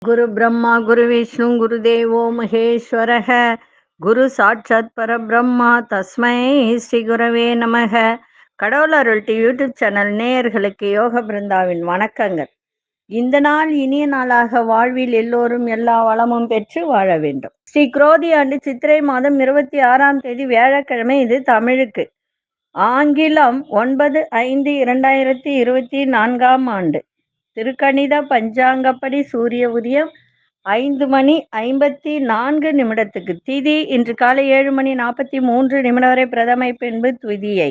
குரு பிரம்மா குரு விஷ்ணு குரு தேவோ மகேஸ்வரக குரு சாட்சாத் பரபிரம்மா தஸ்மை ஸ்ரீ குரவே நமக. கடவுள் அருள் யூடியூப் சேனல் நேயர்களுக்கு யோக பிருந்தாவின் வணக்கங்கள். இந்த நாள் இனிய நாளாக வாழ்வில் எல்லோரும் எல்லா வளமும் பெற்று வாழ வேண்டும். ஸ்ரீ குரோதி ஆண்டு சித்திரை மாதம் 26ஆம் தேதி வியாழக்கிழமை. இது தமிழுக்கு. ஆங்கிலம் 9/5/2024 ஆண்டு. திருக்கணித பஞ்சாங்கப்படி சூரிய உதயம் 5:54 திதி இன்று காலை 7:43 வரை பிரதமை, பின்பு துதியை.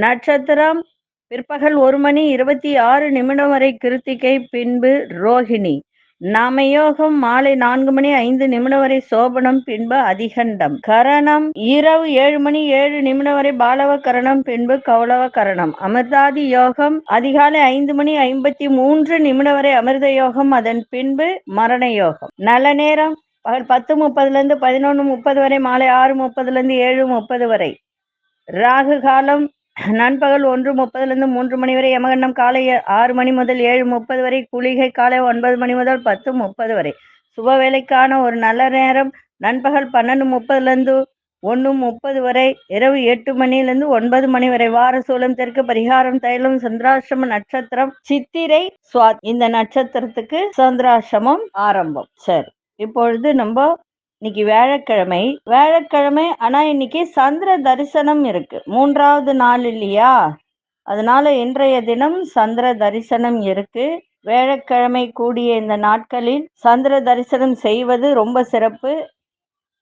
நட்சத்திரம் பிற்பகல் 1:26 வரை கிருத்திகை, பின்பு ரோஹிணி. நாமயோகம் மாலை 4:05 வரை சோபனம், பின்பு அதிகண்டம். கரணம் இரவு 7:07 வரை பாலவ கரணம், பின்பு கௌளவ கரணம். அமிர்தாதி யோகம் அதிகாலை 5:53 வரை அமிர்த யோகம், அதன் பின்பு மரண யோகம். நல்ல நேரம் பகல் 10:30 11:30 வரை, மாலை 6:30 7:30 வரை. ராகு காலம் நண்பகல் 1:30 3 வரை. யமகண்டம் காலை 6 மணி முதல் 7:30 வரை. குளிகை காலை 9 மணி முதல் 10:30 வரை. சுப வேலைக்கான ஒரு நல்ல நேரம் நண்பகல் 12:30 1:30 வரை. இரவு 8 மணியிலிருந்து 9 மணி வரை. வார சூலம் தெற்கு. பரிகாரம் தைலம். சந்திராசிரம நட்சத்திரம் சித்திரை சுவாத். இந்த நட்சத்திரத்துக்கு சந்திராசிரமம் ஆரம்பம். சரி, இப்பொழுது நம்ம இன்னைக்கு வியாழக்கிழமை. ஆனா இன்னைக்கு சந்திர தரிசனம் இருக்கு. 3வது நாள் இல்லையா, அதனால இன்றைய தினம் சந்திர தரிசனம் இருக்கு. வியாழக்கிழமை கூடிய இந்த நாட்களில் சந்திர தரிசனம் செய்வது ரொம்ப சிறப்பு.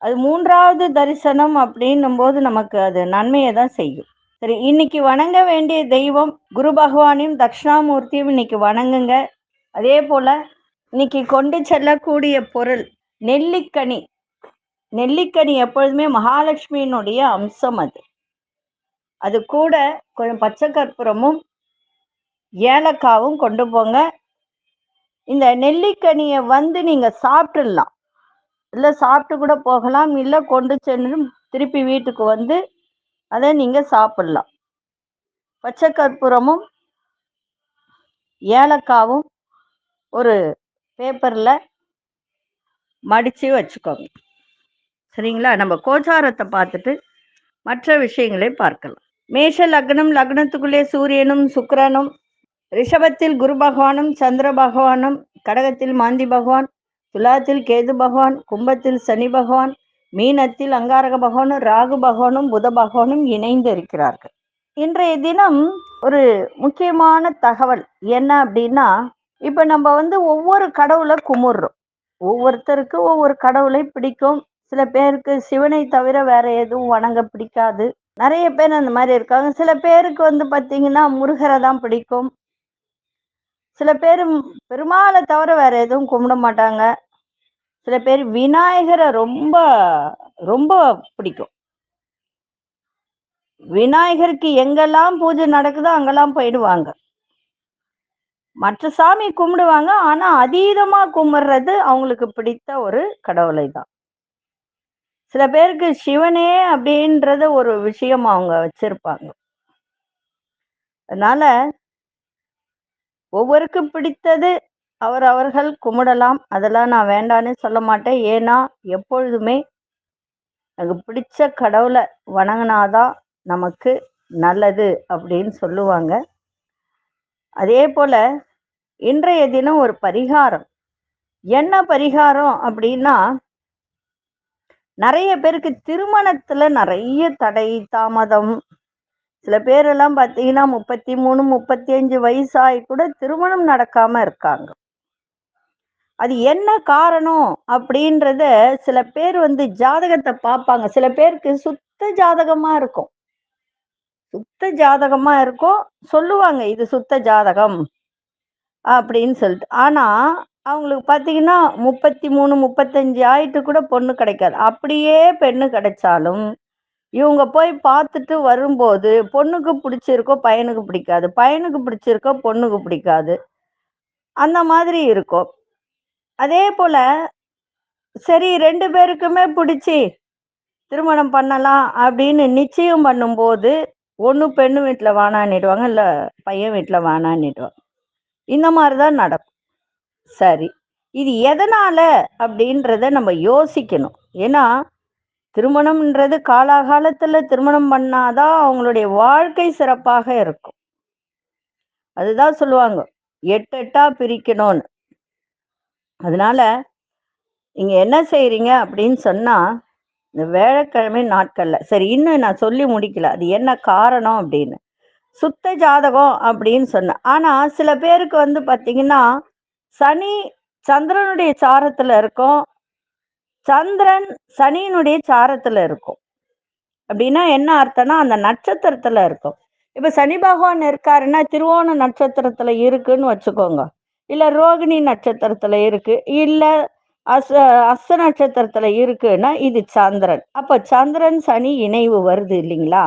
அது 3வது தரிசனம் அப்படின்னும் போது நமக்கு அது நன்மையை தான் செய்யும். சரி, இன்னைக்கு வணங்க வேண்டிய தெய்வம் குரு பகவானையும் தட்சிணாமூர்த்தியும் இன்னைக்கு வணங்குங்க. அதே போல இன்னைக்கு கொண்டு செல்லக்கூடிய பொருள் நெல்லிக்கனி. நெல்லிக்கனி எப்பொழுதுமே மகாலட்சுமியினுடைய அம்சம். அது கூட கொஞ்சம் பச்சை கற்பூரமும் ஏலக்காவும் கொண்டு போங்க. இந்த நெல்லிக்கனியை நீங்க சாப்பிட்டுடலாம், இல்லை சாப்பிட்டு கூட போகலாம், இல்லை கொண்டு சென்று திருப்பி வீட்டுக்கு அதை நீங்க சாப்பிடலாம். பச்சை கற்பூரமும் ஏலக்காவும் ஒரு பேப்பர்ல மடிச்சு வச்சுக்கோங்க. சரிங்களா? நம்ம கோச்சாரத்தை பார்த்துட்டு மற்ற விஷயங்களை பார்க்கலாம். மேஷ லக்னம், லக்னத்துக்குள்ளே சூரியனும் சுக்கிரனும், ரிஷபத்தில் குரு பகவானும் சந்திர பகவானும், கடகத்தில் மாந்தி பகவான், துலாத்தில் கேது பகவான், கும்பத்தில் சனி பகவான், மீனத்தில் அங்காரக பகவானும் ராகு பகவானும் புத பகவானும் இணைந்து இருக்கிறார்கள். இன்றைய தினம் ஒரு முக்கியமான தகவல் என்ன அப்படின்னா, இப்ப நம்ம ஒவ்வொரு கடவுளை கும்பிடுறோம். ஒவ்வொருத்தருக்கு ஒவ்வொரு கடவுளை பிடிக்கும். சில பேருக்கு சிவனை தவிர வேற எதுவும் வணங்க பிடிக்காது. நிறைய பேர் அந்த மாதிரி இருக்காங்க. சில பேருக்கு பாத்தீங்கன்னா முருகரை தான் பிடிக்கும். சில பேர் பெருமாளை தவிர வேற எதுவும் கும்பிட மாட்டாங்க. சில பேர் விநாயகரை ரொம்ப ரொம்ப பிடிக்கும். விநாயகருக்கு எங்கெல்லாம் பூஜை நடக்குதோ அங்கெல்லாம் போயிடுவாங்க. மற்ற சாமி கும்பிடுவாங்க, ஆனா அதீதமா கும்பிடுறது அவங்களுக்கு பிடித்த ஒரு கடவுளை தான். சில பேருக்கு சிவனே அப்படின்றத ஒரு விஷயம் அவங்க வச்சிருப்பாங்க. அதனால ஒவ்வொருக்கும் பிடித்தது அவர்கள் கும்பிடலாம். அதெல்லாம் நான் வேண்டான்னு சொல்ல மாட்டேன். ஏன்னா எப்பொழுதுமே எனக்கு பிடிச்ச கடவுளை வணங்கினாதான் நமக்கு நல்லது அப்படின்னு சொல்லுவாங்க. அதே போல இன்றைய தினம் ஒரு பரிகாரம். என்ன பரிகாரம் அப்படின்னா, நிறைய பேருக்கு திருமணத்துல நிறைய தடை தாமதம். சில பேரெல்லாம் பார்த்தீங்கன்னா 33 35 வயசாகி கூட திருமணம் நடக்காம இருக்காங்க. அது என்ன காரணம் அப்படின்றத சில பேர் ஜாதகத்தை பார்ப்பாங்க. சில பேருக்கு சுத்த ஜாதகமா இருக்கும், சொல்லுவாங்க இது சுத்த ஜாதகம் அப்படின்னு சொல்லிட்டு. ஆனா அவங்களுக்கு பார்த்தீங்கன்னா 33 35 ஆயிட்டு கூட பொண்ணு கிடைக்காது. அப்படியே பெண்ணு கிடைச்சாலும் இவங்க போய் பார்த்துட்டு வரும்போது பொண்ணுக்கு பிடிச்சிருக்கோ பையனுக்கு பிடிக்காது, பையனுக்கு பிடிச்சிருக்கோ பொண்ணுக்கு பிடிக்காது, அந்த மாதிரி இருக்கும். அதே போல சரி 2 பேருக்குமே பிடிச்சி திருமணம் பண்ணலாம் அப்படின்னு நிச்சயம் பண்ணும்போது ஒன்று பெண்ணு வீட்டில் வேணான்னிடுவாங்க, இல்லை பையன் வீட்டில் வேணான்னிடுவாங்க. இந்த மாதிரிதான் நடக்கும். சரி, இது எதனால அப்படின்றத நம்ம யோசிக்கணும். ஏன்னா திருமணம்ன்றது காலாகாலத்துல திருமணம் பண்ணாதான் அவங்களுடைய வாழ்க்கை சிறப்பாக இருக்கும். அதுதான் சொல்லுவாங்க, எட்டு எட்டா பிரிக்கணும்னு. அதனால நீங்க என்ன செய்றீங்க அப்படின்னு சொன்னா, இந்த வியாழக்கிழமை நாட்கள்ல சரி, இன்னும் நான் சொல்லி முடிக்கல அது என்ன காரணம் அப்படின்னு. சுத்த ஜாதகம் அப்படின்னு சொன்னேன். ஆனா சில பேருக்கு வந்து பாத்தீங்கன்னா, சனி சந்திரனுடைய சாரத்துல இருக்கும், சந்திரன் சனியினுடைய சாரத்துல இருக்கும். அப்படின்னா என்ன அர்த்தம்னா அந்த நட்சத்திரத்துல இருக்கும். இப்ப சனி பகவான் இருக்காருன்னா திருவோண நட்சத்திரத்துல இருக்குன்னு வச்சுக்கோங்க, இல்ல ரோகிணி நட்சத்திரத்துல இருக்கு, இல்ல அச அஸ்த நட்சத்திரத்துல இருக்குன்னா இது சந்திரன். அப்ப சந்திரன் சனி இணைவு வருது இல்லைங்களா?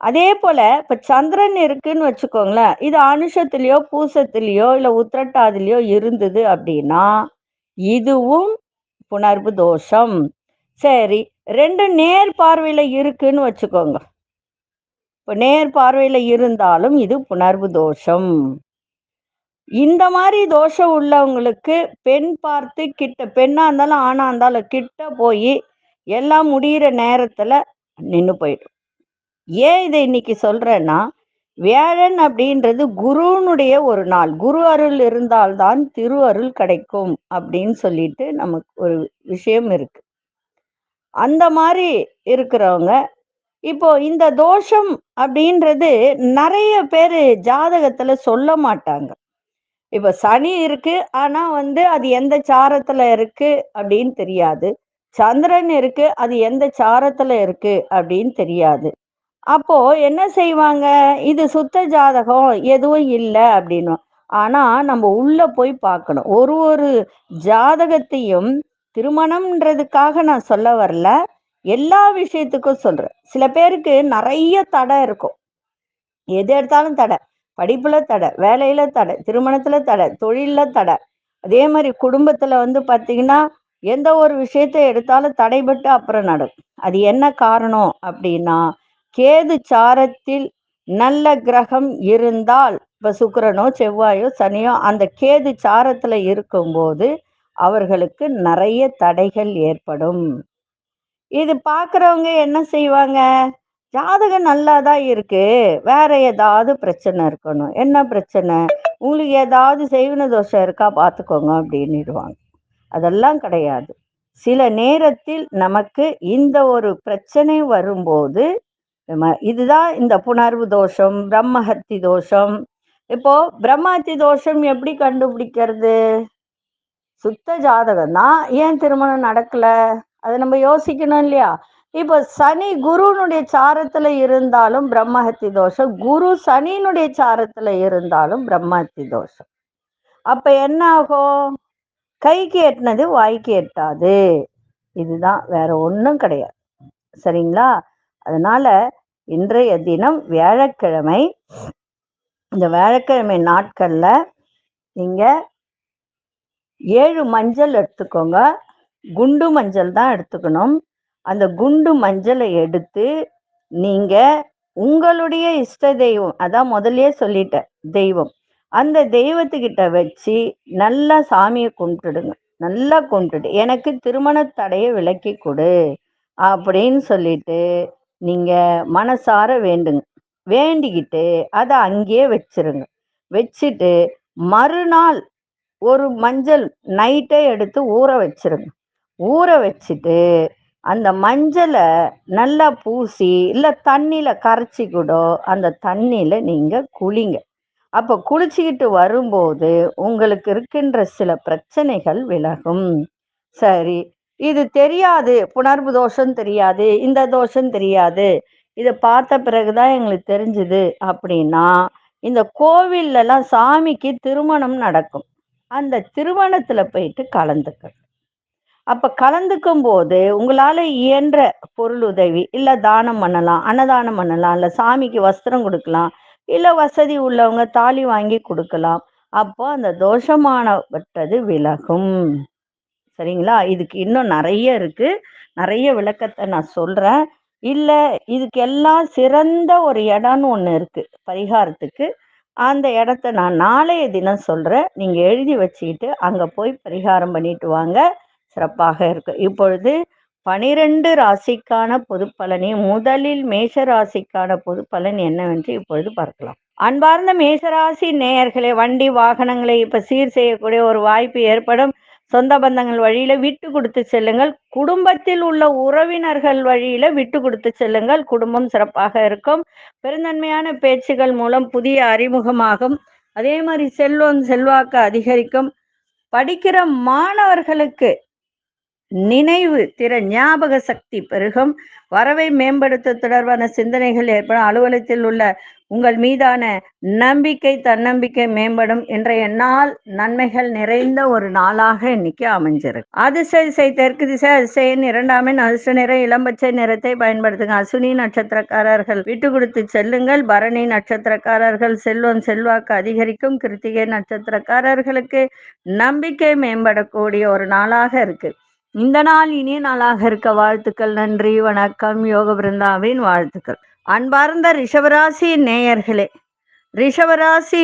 அதே போல இப்ப சந்திரன் இருக்குன்னு வச்சுக்கோங்களேன், இது அனுஷத்திலயோ பூசத்திலயோ இல்ல உத்திரட்டாதிலயோ இருந்தது அப்படின்னா இதுவும் புணர்வு தோஷம். சரி, ரெண்டு நேர் பார்வையில இருக்குன்னு வச்சுக்கோங்க, இப்ப நேர் பார்வையில இருந்தாலும் இது புணர்வு தோஷம். இந்த மாதிரி தோஷம் உள்ளவங்களுக்கு பெண் பார்த்து கிட்ட, பெண்ணா இருந்தாலும் ஆணா இருந்தாலும் கிட்ட போய் எல்லாம் முடியிற நேரத்துல நின்னு போயிடும். ஏன் இதை இன்னைக்கு சொல்றேன்னா, வியாழன் அப்படின்றது குருனுடைய ஒரு நாள். குரு அருள் இருந்தால்தான் திரு அருள் கிடைக்கும் அப்படின்னு சொல்லிட்டு நமக்கு ஒரு விஷயம் இருக்கு. அந்த மாதிரி இருக்கிறவங்க இப்போ இந்த தோஷம் அப்படின்றது நிறைய பேரு ஜாதகத்துல சொல்ல மாட்டாங்க. இப்ப சனி இருக்கு, ஆனா வந்து அது எந்த சாரத்துல இருக்கு அப்படின்னு தெரியாது. சந்திரன் இருக்கு, அது எந்த சாரத்துல இருக்கு அப்படின்னு தெரியாது. அப்போ என்ன செய்வாங்க, இது சுத்த ஜாதகம் எதுவும் இல்ல அப்படின்னும். ஆனா நம்ம உள்ள போய் பார்க்கணும். ஒரு ஒரு ஜாதகத்தையும் திருமணம்ன்றதுக்காக நான் சொல்ல வரல, எல்லா விஷயத்துக்கும் சொல்றேன். சில பேருக்கு நிறைய தடை இருக்கும், எது எடுத்தாலும் தடை. படிப்புல தடை, வேலையில தடை, திருமணத்துல தடை, தொழில்ல தடை. அதே மாதிரி குடும்பத்துல வந்து பாத்தீங்கன்னா எந்த ஒரு விஷயத்தை எடுத்தாலும் தடைபட்டு அப்புறம் நடக்கும். அது என்ன காரணம் அப்படின்னா, கேது சாரத்தில் நல்ல கிரகம் இருந்தால், இப்ப சுக்கிரனோ செவ்வாயோ சனியோ அந்த கேது சாரத்துல இருக்கும்போது அவர்களுக்கு நிறைய தடைகள் ஏற்படும். இது பாக்குறவங்க என்ன செய்வாங்க, ஜாதகம் நல்லாதான் இருக்கு, வேற ஏதாவது பிரச்சனை இருக்கணும். என்ன பிரச்சனை, உங்களுக்கு ஏதாவது செய்வின தோஷம் இருக்கா பார்த்துக்கோங்க அப்படின்னுடுவாங்க. அதெல்லாம் கிடையாது. சில நேரத்தில் நமக்கு இந்த ஒரு பிரச்சனை வரும்போது இதுதான் இந்த புணர்வு தோஷம், பிரம்மஹத்தி தோஷம். இப்போ பிரம்மஹத்தி தோஷம் எப்படி கண்டுபிடிக்கிறது? சுத்த ஜாதகம் தான், ஏன் திருமணம் நடக்கல அதை நம்ம யோசிக்கணும் இல்லையா? இப்போ சனி குருனுடைய சாரத்துல இருந்தாலும் பிரம்மஹத்தி தோஷம், குரு சனியினுடைய சாரத்துல இருந்தாலும் பிரம்மஹத்தி தோஷம். அப்ப என்ன ஆகும், கைக்கு எட்டினது வாய்க்கு எட்டாது. இதுதான், வேற ஒண்ணும் கிடையாது. சரிங்களா? அதனால இன்றைய தினம் வியாழக்கிழமை. இந்த வியாழக்கிழமை நாட்கள்ல நீங்க 7 மஞ்சள் எடுத்துக்கோங்க. குண்டு மஞ்சள் தான் எடுத்துக்கணும். அந்த குண்டு மஞ்சளை எடுத்து நீங்க உங்களுடைய இஷ்ட தெய்வம், அதான் முதல்லயே சொல்லிட்டேன் தெய்வம், அந்த தெய்வத்துக்கிட்ட வச்சு நல்லா சாமியை கும்பிட்டுடுங்க. நல்லா கும்பிட்டுட்டு எனக்கு திருமண தடையை விலக்கி கொடு அப்படின்னு சொல்லிட்டு நீங்க மனசார வேண்டுங்க. வேண்டிக்கிட்டு அதை அங்கேயே வச்சிருங்க. வச்சுட்டு மறுநாள் ஒரு மஞ்சள் நைட்டே எடுத்து ஊற வச்சிருங்க. ஊற வச்சுட்டு அந்த மஞ்சளை நல்லா பூசி, இல்லை தண்ணியில கரைச்சி கூட அந்த தண்ணியில நீங்க குளிங்க. அப்ப குளிச்சுக்கிட்டு வரும்போது உங்களுக்கு இருக்கின்ற சில பிரச்சனைகள் விலகும். சரி, இது தெரியாது, புணர்வு தோஷம் தெரியாது, இந்த தோஷம் தெரியாது, இதை பார்த்த பிறகுதான் எங்களுக்கு தெரிஞ்சுது அப்படின்னா, இந்த கோவில்ல எல்லாம் சாமிக்கு திருமணம் நடக்கும், அந்த திருமணத்துல போயிட்டு கலந்துக்க. அப்ப கலந்துக்கும் போது உங்களால இயன்ற பொருள் உதவி, இல்ல தானம் பண்ணலாம், அன்னதானம் பண்ணலாம், இல்ல சாமிக்கு வஸ்திரம் கொடுக்கலாம், இல்ல வசதி உள்ளவங்க தாலி வாங்கி கொடுக்கலாம். அப்போ அந்த தோஷமானப்பட்டது விலகும். சரிங்களா? இதுக்கு இன்னும் நிறைய இருக்கு, நிறைய விளக்கத்தை நான் சொல்றேன். இல்ல இதுக்கு எல்லாம் சிறந்த ஒரு இடம்னு ஒண்ணு இருக்கு பரிகாரத்துக்கு, அந்த இடத்த நான் நாளைய தினம் சொல்றேன். நீங்க எழுதி வச்சுக்கிட்டு அங்க போய் பரிகாரம் பண்ணிட்டு வாங்க. சிறப்பாக இருக்கும். இப்பொழுது 12 ராசிக்கான பொது பலனை முதலில் மேஷ ராசிக்கான பொது பலன் என்னவென்று இப்பொழுது பார்க்கலாம். அன்பார்ந்த மேஷராசி நேயர்களே, வண்டி வாகனங்களை இப்ப சீர் செய்யக்கூடிய ஒரு வாய்ப்பு ஏற்படும். சொந்த பந்தங்கள் வழியில விட்டு கொடுத்து செல்லுங்கள். குடும்பத்தில் உள்ள உறவினர்கள் வழியில விட்டு கொடுத்து செல்லுங்கள். குடும்பம் சிறப்பாக இருக்கும். பெருந்தன்மையான பேச்சுகள் மூலம் புதிய அறிமுகமாகும். அதே மாதிரி செல்வம் செல்வாக்கு அதிகரிக்கும். படிக்கிற மாணவர்களுக்கு நினைவு திறன் ஞாபக சக்தி பெருகும். வரவை மேம்படுத்த தொடர்பான சிந்தனைகள் ஏற்படும். அலுவலகத்தில் உள்ள உங்கள் மீதான நம்பிக்கை தன்னம்பிக்கை மேம்படும். இன்றைய நாள் நன்மைகள் நிறைந்த ஒரு நாளாக இன்னைக்கு அமைஞ்சிருக்கு. அதிர்ஷ்ட திசை தெற்கு திசை. அதிர்ஷ்டன் 2ஆம் எண். அதிர்ஷ்ட நிறம் இளம்பச்சை நிறத்தை பயன்படுத்துங்க. அசுனி நட்சத்திரக்காரர்கள் விட்டு கொடுத்து செல்லுங்கள். பரணி நட்சத்திரக்காரர்கள் செல்வம் செல்வாக்கு அதிகரிக்கும். கிருத்திகை நட்சத்திரக்காரர்களுக்கு நம்பிக்கை மேம்படக்கூடிய ஒரு நாளாக இருக்கு. இந்த நாள் இனிய நாளாக இருக்க வாழ்த்துக்கள். நன்றி, வணக்கம். யோக பிருந்தாவின் வாழ்த்துக்கள். அன்பார்ந்த ரிஷபராசி நேயர்களே, ரிஷபராசி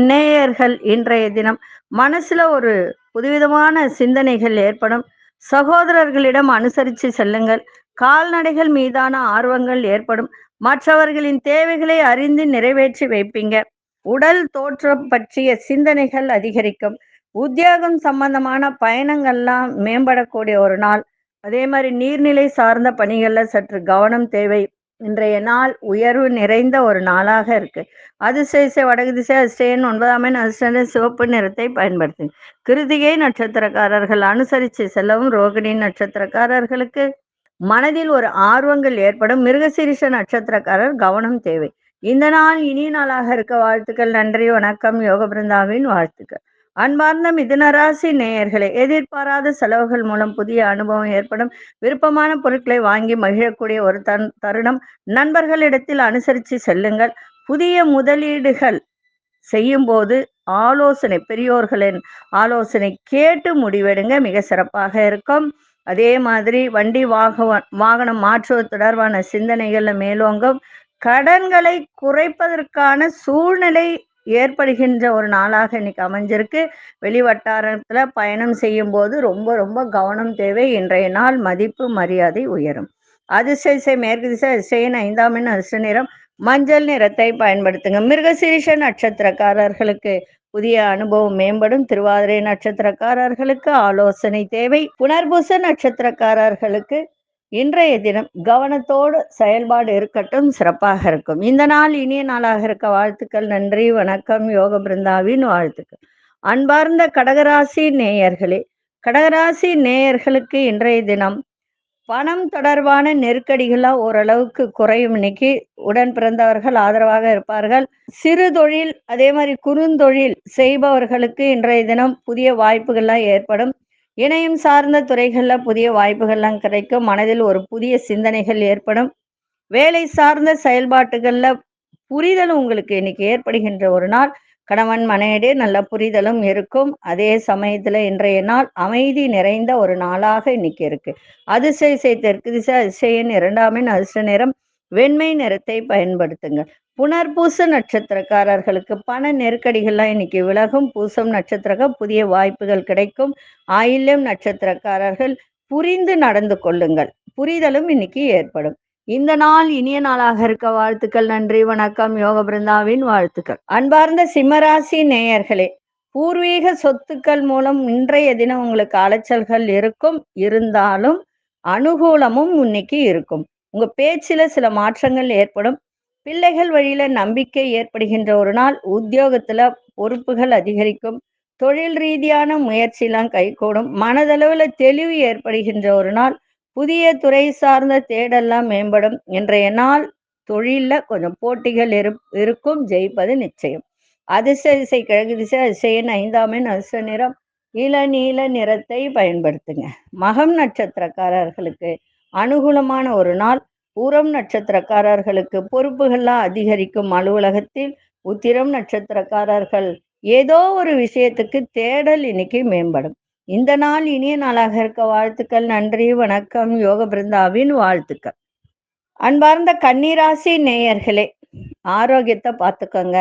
நேயர்கள் இன்றைய தினம் மனசுல ஒரு புதுவிதமான சிந்தனைகள் ஏற்படும். சகோதரர்களிடம் அனுசரித்து செல்லுங்கள். கால்நடைகள் மீதான ஆர்வங்கள் ஏற்படும். மற்றவர்களின் தேவைகளை அறிந்து நிறைவேற்றி வைப்பீங்க. உடல் தோற்றம் பற்றிய சிந்தனைகள் அதிகரிக்கும். உத்தியோகம் சம்பந்தமான பயணங்கள்லாம் மேம்படக்கூடிய ஒரு நாள். அதே மாதிரி நீர்நிலை சார்ந்த பணிகள்ல சற்று கவனம் தேவை. இன்றைய நாள் உயர்வு நிறைந்த ஒரு நாளாக இருக்கு. அதிர்ஷ்ட திசை வடக்கு திசை. அதிர்ஷ்டன் 9ஆம் எண். அதிர்ஷ்ட சிவப்பு நிறத்தை பயன்படுத்து. கிருத்திகை நட்சத்திரக்காரர்கள் அனுசரித்து செல்லவும். ரோகிணி நட்சத்திரக்காரர்களுக்கு மனதில் ஒரு ஆர்வங்கள் ஏற்படும். மிருகசீரிஷ நட்சத்திரக்காரர் கவனம் தேவை. இந்த நாள் இனிய நாளாக இருக்க வாழ்த்துக்கள். நன்றி, வணக்கம். யோக பிருந்தாவின் வாழ்த்துக்கள். அன்பார்ந்த மிதுனராசி நேயர்களே, எதிர்பாராத செலவுகள் மூலம் புதிய அனுபவம் ஏற்படும். விருப்பமான பொருட்களை வாங்கி மகிழக்கூடிய ஒரு தருணம். நண்பர்களிடத்தில் அனுசரித்து செல்லுங்கள். புதிய முதலீடுகள் செய்யும் போது பெரியோர்களின் ஆலோசனை கேட்டு முடிவெடுங்க. மிக சிறப்பாக இருக்கும். அதே மாதிரி வண்டி வாகனம் மாற்றுவது தொடர்பான சிந்தனைகள்ல மேலோங்கும். கடன்களை குறைப்பதற்கான சூழ்நிலை ஏற்படுகின்ற ஒரு நாளாக இன்னைக்கு அமைஞ்சிருக்கு. வெளிவட்டாரத்துல பயணம் செய்யும் போது ரொம்ப ரொம்ப கவனம் தேவை. இன்றைய நாள் மதிப்பு மரியாதை உயரும். அதிர்ஷ்ட திசை மேற்கு திசை. அதிர்ஷ்டன் 5ஆம் எண். அதிர்ஷ்ட நிறம் மஞ்சள் நிறத்தை பயன்படுத்துங்க. மிருகசீரிஷ நட்சத்திரக்காரர்களுக்கு புதிய அனுபவம் மேம்படும். திருவாதிரை நட்சத்திரக்காரர்களுக்கு ஆலோசனை தேவை. புனர்பூச நட்சத்திரக்காரர்களுக்கு இன்றைய தினம் கவனத்தோடு செயல்பாடு இருக்கட்டும். சிறப்பாக இருக்கும். இந்த நாள் இனிய நாளாக இருக்க வாழ்த்துக்கள். நன்றி, வணக்கம். யோக பிருந்தாவின் வாழ்த்துக்கள். அன்பார்ந்த கடகராசி நேயர்களே, கடகராசி நேயர்களுக்கு இன்றைய தினம் பணம் தொடர்பான நெருக்கடிகள்லாம் ஓரளவுக்கு குறையும். இன்னைக்கு உடன் பிறந்தவர்கள் ஆதரவாக இருப்பார்கள். சிறு தொழில் அதே மாதிரி குறுந்தொழில் செய்பவர்களுக்கு இன்றைய தினம் புதிய வாய்ப்புகள்லாம் ஏற்படும். இணையம் சார்ந்த துறைகள்ல புதிய வாய்ப்புகள்லாம் கிடைக்கும். மனதில் ஒரு புதிய சிந்தனைகள் ஏற்படும். வேலை சார்ந்த செயல்பாட்டுகள்ல புரிதல் உங்களுக்கு இன்னைக்கு ஏற்படுகின்ற ஒரு நாள். கணவன் மனைவிடையே நல்ல புரிதலும் இருக்கும். அதே சமயத்துல இன்றைய நாள் அமைதி நிறைந்த ஒரு நாளாக இன்னைக்கு இருக்கு. அதிர்ஷ்ட திசை தெற்கு திசை. அதிர்ஷ்டன் 2ஆம் எண். அதிர்ஷ்ட நிறம் வெண்மை நிறத்தை பயன்படுத்துங்க. புனர்பூச நட்சத்திரக்காரர்களுக்கு பண நெருக்கடிகள்லாம் இன்னைக்கு விலகும். பூசம் நட்சத்திரம் புதிய வாய்ப்புகள் கிடைக்கும். ஆயில்யம் நட்சத்திரக்காரர்கள் புரிந்து நடந்து கொள்ளுங்கள். புரிதலும் இன்னைக்கு ஏற்படும். இந்த நாள் இனிய நாளாக இருக்க வாழ்த்துக்கள். நன்றி, வணக்கம். யோக பிருந்தாவின் வாழ்த்துக்கள். அன்பார்ந்த சிம்மராசி நேயர்களே, பூர்வீக சொத்துக்கள் மூலம் இன்றைய தினம் உங்களுக்கு அலைச்சல்கள் இருக்கும். இருந்தாலும் அனுகூலமும் இன்னைக்கு இருக்கும். உங்க பேச்சில சில மாற்றங்கள் ஏற்படும். பிள்ளைகள் வழியில நம்பிக்கை ஏற்படுகின்ற ஒரு நாள். உத்தியோகத்துல பொறுப்புகள் அதிகரிக்கும். தொழில் ரீதியான முயற்சியெல்லாம் கைகூடும். மனதளவுல தெளிவு ஏற்படுகின்ற ஒரு நாள். புதிய துறை சார்ந்த தேடெல்லாம் மேம்படும். இன்றைய நாள் தொழில்ல கொஞ்சம் போட்டிகள் இருக்கும். ஜெயிப்பது நிச்சயம். அதிர்ஷ்ட திசை கிழக்கு திசை. அதிர்ஷ்டன் 5ஆம் எண். அதிர்ஷ்ட நிறம் இளநீல நிறத்தை பயன்படுத்துங்க. மகம் நட்சத்திரக்காரர்களுக்கு அனுகூலமான ஒரு நாள். பூரம் நட்சத்திரக்காரர்களுக்கு பொறுப்புகள்லாம் அதிகரிக்கும் அலுவலகத்தில். உத்திரம் நட்சத்திரக்காரர்கள் ஏதோ ஒரு விஷயத்துக்கு தேடல் இன்னைக்கு மேம்படும். இந்த நாள் இனிய நாளாக இருக்க வாழ்த்துக்கள். நன்றி, வணக்கம். யோக பிருந்தாவின் வாழ்த்துக்கள். அன்பார்ந்த கன்னிராசி நேயர்களே, ஆரோக்கியத்தை பார்த்துக்கோங்க.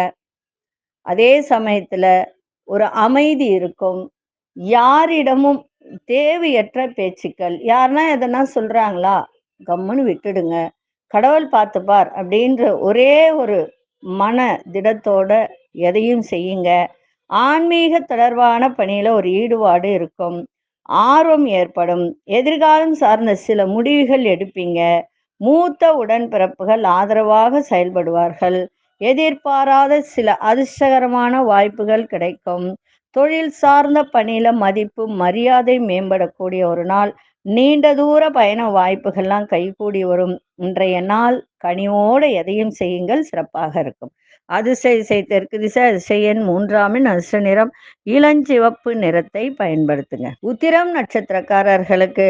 அதே சமயத்துல ஒரு அமைதி இருக்கும். யாரிடமும் தேவையற்ற பேச்சுக்கள், யாருன்னா எதனா சொல்றாங்களா, கம்முன்னு விட்டுடுங்க. கடவுள் பார்த்துப்பார் அப்படின்ற ஒரே ஒரு மன திடத்தோட எதையும் செய்யுங்க. ஆன்மீக தொடர்பான பணியில ஒரு ஈடுபாடு இருக்கும். ஆர்வம் ஏற்படும். எதிர்காலம் சார்ந்த சில முடிவுகள் எடுப்பீங்க. மூத்த உடன்பிறப்புகள் ஆதரவாக செயல்படுவார்கள். எதிர்பாராத சில அதிர்ஷ்டகரமான வாய்ப்புகள் கிடைக்கும். தொழில் சார்ந்த பணியில மதிப்பு மரியாதை மேம்படக்கூடிய ஒரு நாள். நீண்ட தூர பயண வாய்ப்புகள்லாம் கைகூடி வரும். இன்றைய நாள் கனிவோடு எதையும் செய்யுங்கள், சிறப்பாக இருக்கும். அதிர்ஷ்ட திசை தெற்கு திசை. அதிர்ஷ்ட எண் 3 அதிர்ஷ்ட நிறம் இளஞ்சிவப்பு நிறத்தை பயன்படுத்துங்க. உத்திரம் நட்சத்திரக்காரர்களுக்கு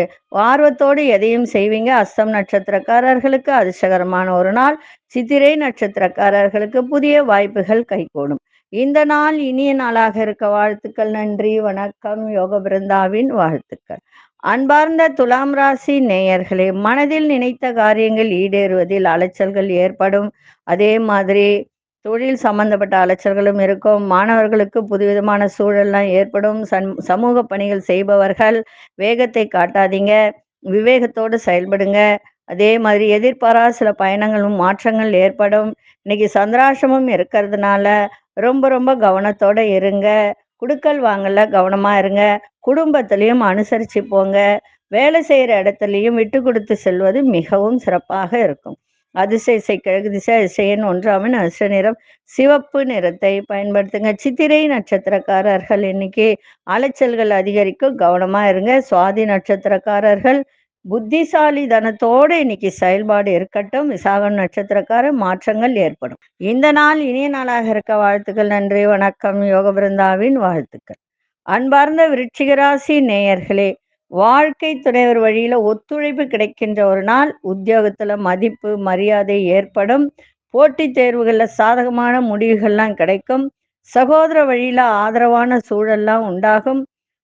ஆர்வத்தோடு எதையும் செய்வீங்க. அஸ்தம் நட்சத்திரக்காரர்களுக்கு அதிர்ஷ்டகரமான ஒரு நாள். சித்திரை நட்சத்திரக்காரர்களுக்கு புதிய வாய்ப்புகள் கைகூடும். இந்த நாள் இனிய நாளாக இருக்க வாழ்த்துக்கள். நன்றி, வணக்கம். யோக பிருந்தாவின் வாழ்த்துக்கள். அன்பார்ந்த துலாம் ராசி நேயர்களே, மனதில் நினைத்த காரியங்கள் ஈடேறுவதில் அலைச்சல்கள் ஏற்படும். அதே மாதிரி தொழில் சம்பந்தப்பட்ட அலைச்சல்களும் இருக்கும். மாணவர்களுக்கு புதுவிதமான சூழல்லாம் ஏற்படும். சமூக பணிகள் செய்பவர்கள் வேகத்தை காட்டாதீங்க, விவேகத்தோடு செயல்படுங்க. அதே மாதிரி எதிர்பாராத சில பயணங்களும் மாற்றங்கள் ஏற்படும். இன்னைக்கு சந்திராசிரமம் இருக்கிறதுனால ரொம்ப ரொம்ப கவனத்தோட இருங்க. குடுக்கல் வாங்கல கவனமா இருங்க. குடும்பத்திலையும் அனுசரிச்சு போங்க. வேலை செய்யற இடத்துலையும் விட்டு கொடுத்து செல்வது மிகவும் சிறப்பாக இருக்கும். அதிர்ஷ்ட இசை கிழக்கு திசை. அதிர்ஷ்ட எண் 1 அதிர்ஷ்ட நிறம் சிவப்பு நிறத்தை பயன்படுத்துங்க. சித்திரை நட்சத்திரக்காரர்கள் இன்னைக்கு அலைச்சல்கள் அதிகரிக்கும், கவனமா இருங்க. சுவாதி நட்சத்திரக்காரர்கள் புத்திசாலி தனத்தோடு இன்னைக்கு செயல்பாடு இருக்கட்டும். விசாகம் நட்சத்திரக்கார மாற்றங்கள் ஏற்படும். இந்த நாள் இனிய நாளாக இருக்க வாழ்த்துக்கள். நன்றி, வணக்கம். யோக பிருந்தாவின் வாழ்த்துக்கள். அன்பார்ந்த விருச்சிகராசி நேயர்களே, வாழ்க்கை துணைவர் வழியில ஒத்துழைப்பு கிடைக்கின்ற ஒரு நாள். உத்தியோகத்துல மதிப்பு மரியாதை ஏற்படும். போட்டித் தேர்வுகள்ல சாதகமான முடிவுகள்லாம் கிடைக்கும். சகோதர வழியில ஆதரவான சூழல்லாம் உண்டாகும்.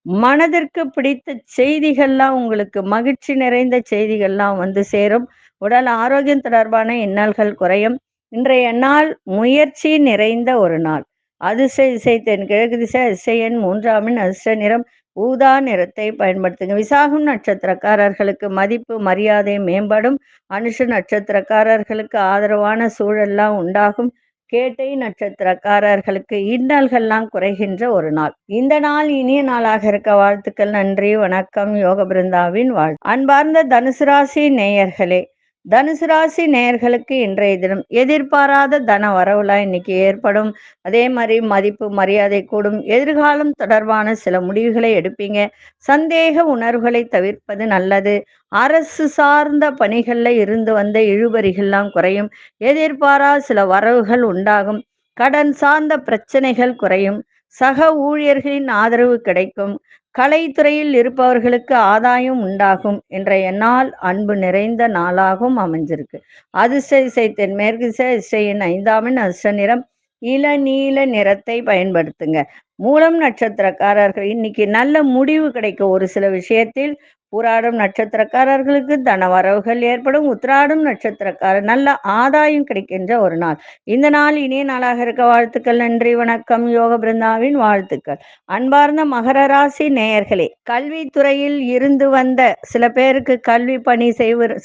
மனதிற்கு பிடித்த செய்திகள்லாம், உங்களுக்கு மகிழ்ச்சி நிறைந்த செய்திகள்லாம் வந்து சேரும். உடல் ஆரோக்கியம் தொடர்பான இன்னல்கள் குறையும். இன்றைய நாள் முயற்சி நிறைந்த ஒரு நாள். அதிர்ஷ்ட திசை தென்கிழக்கு திசை. அதிர்ஷ்ட எண் 3 அதிர்ஷ்ட நிறம் ஊதா நிறத்தை பயன்படுத்துங்க. விசாகம் நட்சத்திரக்காரர்களுக்கு மதிப்பு மரியாதை மேம்படும். அனுஷ நட்சத்திரக்காரர்களுக்கு ஆதரவான சூழல்லாம் உண்டாகும். கேட்டை நட்சத்திரக்காரர்களுக்கு இன்னல்கள்லாம் குறைகின்ற ஒரு நாள். இந்த நாள் இனிய நாளாக இருக்க வாழ்த்துக்கள். நன்றி, வணக்கம். யோக பிருந்தாவின் வாழ்த்து. அன்பார்ந்த தனுசு ராசி நேயர்களே, தனுசு ராசி நேயர்களுக்கு இன்றைய தினம் எதிர்பாராத தன வரவுலாம் இன்னைக்கு ஏற்படும். அதே மாதிரி மதிப்பு மரியாதை கூடும். எதிர்காலம் தொடர்பான சில முடிவுகளை எடுப்பீங்க. சந்தேக உணர்வுகளை தவிர்ப்பது நல்லது. அரசு சார்ந்த பணிகள்ல இருந்து வந்த இழுபறிகள்லாம் குறையும். எதிர்பாராத சில வரவுகள் உண்டாகும். கடன் சார்ந்த பிரச்சனைகள் குறையும். சக ஊழியர்களின் ஆதரவு கிடைக்கும். கலைத்துறையில் இருப்பவர்களுக்கு ஆதாயம் உண்டாகும். இன்றைய நாள் அன்பு நிறைந்த நாளாகவும் அமைஞ்சிருக்கு. அதிர்ஷ்ட திசை தென்மேற்கு திசை. அதிர்ஷ்ட எண் 5 அதிர்ஷ்ட நிறம் இளநீல நிறத்தை பயன்படுத்துங்க. மூலம் நட்சத்திரக்காரர்கள் இன்னைக்கு நல்ல முடிவு கிடைக்கும் ஒரு சில விஷயத்தில். பூராடம் நட்சத்திரக்காரர்களுக்கு தன வரவுகள் ஏற்படும். உத்திராடம் நட்சத்திரக்காரர் நல்ல ஆதாயம் கிடைக்கின்ற ஒரு நாள். இந்த நாள் இனிய நாளாக இருக்க வாழ்த்துக்கள். நன்றி, வணக்கம். யோக பிருந்தாவின் வாழ்த்துக்கள். அன்பார்ந்த மகர ராசி நேயர்களே, கல்வித்துறையில் இருந்து வந்த சில பேருக்கு கல்வி பணி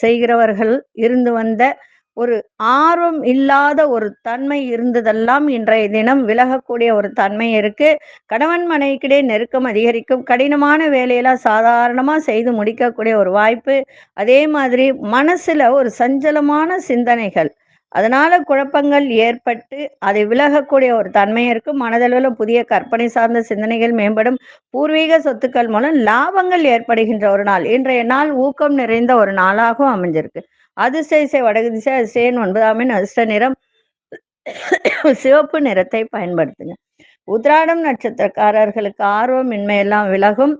செய்கிறவர்கள் இருந்து வந்த ஒரு ஆர்வம் இல்லாத ஒரு தன்மை இருந்ததெல்லாம் இன்றைய தினம் விலகக்கூடிய ஒரு தன்மை இருக்கு. கணவன் மனைவிக்கிடையே நெருக்கம் அதிகரிக்கும். கடினமான வேலையெல்லாம் சாதாரணமா செய்து முடிக்கக்கூடிய ஒரு வாய்ப்பு. அதே மாதிரி மனசுல ஒரு சஞ்சலமான சிந்தனைகள், அதனால குழப்பங்கள் ஏற்பட்டு அதை விலகக்கூடிய ஒரு தன்மை இருக்கு. மனதளவில் புதிய கற்பனை சார்ந்த சிந்தனைகள் மேம்படும். பூர்வீக சொத்துக்கள் மூலம் லாபங்கள் ஏற்படுகின்ற ஒரு நாள். இன்றைய நாள் ஊக்கம் நிறைந்த ஒரு நாளாகவும் அமைஞ்சிருக்கு. அதிர்ஷ்ட திசை வடக்கு திசை. அதிர்ஷ்ட எண் 9 அதிர்ஷ்ட நிறம் சிவப்பு நிறத்தை பயன்படுத்துங்க. உத்திராடம் நட்சத்திரக்காரர்களுக்கு ஆர்வம் இன்மையெல்லாம் விலகும்.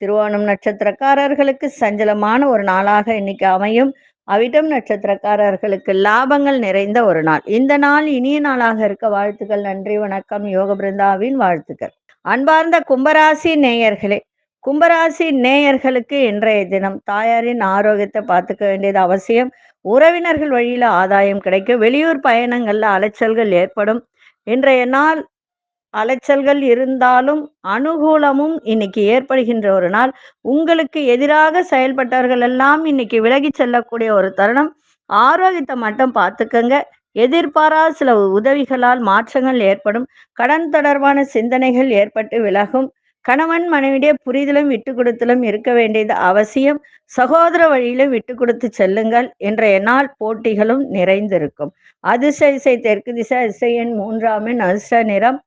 திருவோணம் நட்சத்திரக்காரர்களுக்கு சஞ்சலமான ஒரு நாளாக இன்னைக்கு அமையும். அவிட்டம் நட்சத்திரக்காரர்களுக்கு லாபங்கள் நிறைந்த ஒரு நாள். இந்த நாள் இனிய நாளாக இருக்க வாழ்த்துக்கள். நன்றி, வணக்கம். யோக பிருந்தாவின் வாழ்த்துக்கள். அன்பார்ந்த கும்பராசி நேயர்களே, கும்பராசி நேயர்களுக்கு இன்றைய தினம் தாயாரின் ஆரோக்கியத்தை பார்த்துக்க வேண்டியது அவசியம். உறவினர்கள் வழியில ஆதாயம் கிடைக்கும். வெளியூர் பயணங்கள்ல அலைச்சல்கள் ஏற்படும். இன்றைய நாள் அலைச்சல்கள் இருந்தாலும் அனுகூலமும் இன்னைக்கு ஏற்படுகின்ற ஒரு நாள். உங்களுக்கு எதிராக செயல்பட்டவர்கள் எல்லாம் இன்னைக்கு விலகி செல்லக்கூடிய ஒரு தருணம். ஆரோக்கியத்தை மட்டும் பார்த்துக்கங்க. எதிர்பாராத சில உதவிகளால் மாற்றங்கள் ஏற்படும். கடன் தொடர்பான சிந்தனைகள் ஏற்பட்டு விலகும். கணவன் மனைவிடைய புரிதலும் விட்டு கொடுத்தலும் இருக்க வேண்டியது அவசியம். சகோதர வழியிலும் விட்டு கொடுத்து செல்லுங்கள். இன்றைய நாள் போட்டிகளும் நிறைந்திருக்கும். அதிர்ஷ்ட திசை தெற்கு திசை, அதிர்ஷ்ட எண் 3 அதிர்ஷ்ட நிறம்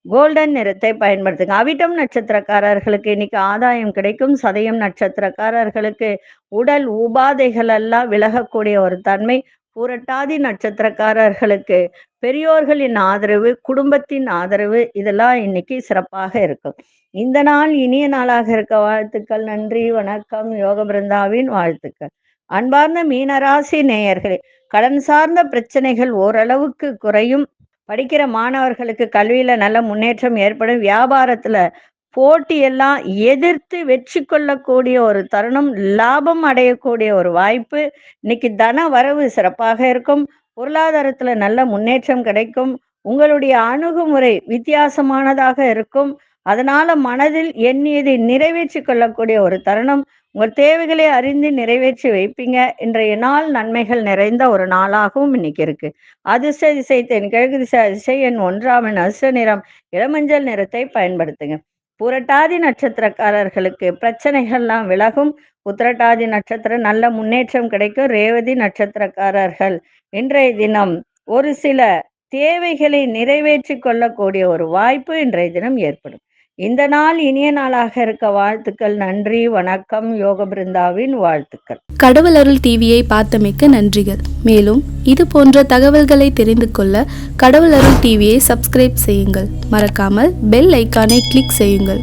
கோல்டன் நிறத்தை பயன்படுத்துங்க. அவிட்டம் நட்சத்திரக்காரர்களுக்கு இன்னைக்கு ஆதாயம் கிடைக்கும். சதயம் நட்சத்திரக்காரர்களுக்கு உடல் உபாதைகள் எல்லாம் விலகக்கூடிய ஒரு தன்மை. பூரட்டாதி நட்சத்திரக்காரர்களுக்கு பெரியோர்களின் ஆதரவு, குடும்பத்தின் ஆதரவு இதெல்லாம் இன்னைக்கு சிறப்பாக இருக்கும். இந்த நாள் இனிய நாளாக இருக்க வாழ்த்துக்கள். நன்றி, வணக்கம். யோக பிருந்தாவின் வாழ்த்துக்கள். அன்பார்ந்த மீனராசி நேயர்களே, கடன் சார்ந்த பிரச்சனைகள் ஓரளவுக்கு குறையும். படிக்கிற மாணவர்களுக்கு கல்வியில நல்ல முன்னேற்றம் ஏற்படும். வியாபாரத்துல போட்டியெல்லாம் எதிர்த்து வெற்றி கொள்ளக்கூடிய ஒரு தருணம், லாபம் அடையக்கூடிய ஒரு வாய்ப்பு. இன்னைக்கு தன வரவு சிறப்பாக இருக்கும். பொருளாதாரத்துல நல்ல முன்னேற்றம் கிடைக்கும். உங்களுடைய அணுகுமுறை வித்தியாசமானதாக இருக்கும். அதனால மனதில் எண்ணியதை நிறைவேற்றி கொள்ளக்கூடிய ஒரு தருணம். உங்கள் தேவைகளை அறிந்து நிறைவேற்றி வைப்பீங்க. இன்றைய நாள் நன்மைகள் நிறைந்த ஒரு நாளாகவும் இன்னைக்கு இருக்கு. அதிர்ஷ்ட திசை தென்கிழக்கு திசை, அதிர்ஷ்ட எண் 1 அதிர்ஷ்ட நிறம் இளமஞ்சள் நிறத்தை பயன்படுத்துங்க. புரட்டாதி நட்சத்திரக்காரர்களுக்கு பிரச்சனைகள்லாம் விலகும். உத்திரட்டாதி நட்சத்திரம் நல்ல முன்னேற்றம் கிடைக்கும். ரேவதி நட்சத்திரக்காரர்கள் இன்றைய தினம் ஒரு சில தேவைகளை நிறைவேற்றி கொள்ளக்கூடிய ஒரு வாய்ப்பு இன்றைய தினம் ஏற்படும். இந்த நாள் இனிய நாளாக இருக்க வாழ்த்துக்கள். நன்றி, வணக்கம். யோக பிருந்தாவின் வாழ்த்துக்கள். கடவுள் அருள் டிவியை பார்த்தமைக்கு நன்றிகள். மேலும் இது போன்ற தகவல்களை தெரிந்து கொள்ள கடவுள் அருள் டிவியை சப்ஸ்கிரைப் செய்யுங்கள். மறக்காமல் பெல் ஐக்கானை கிளிக் செய்யுங்கள்.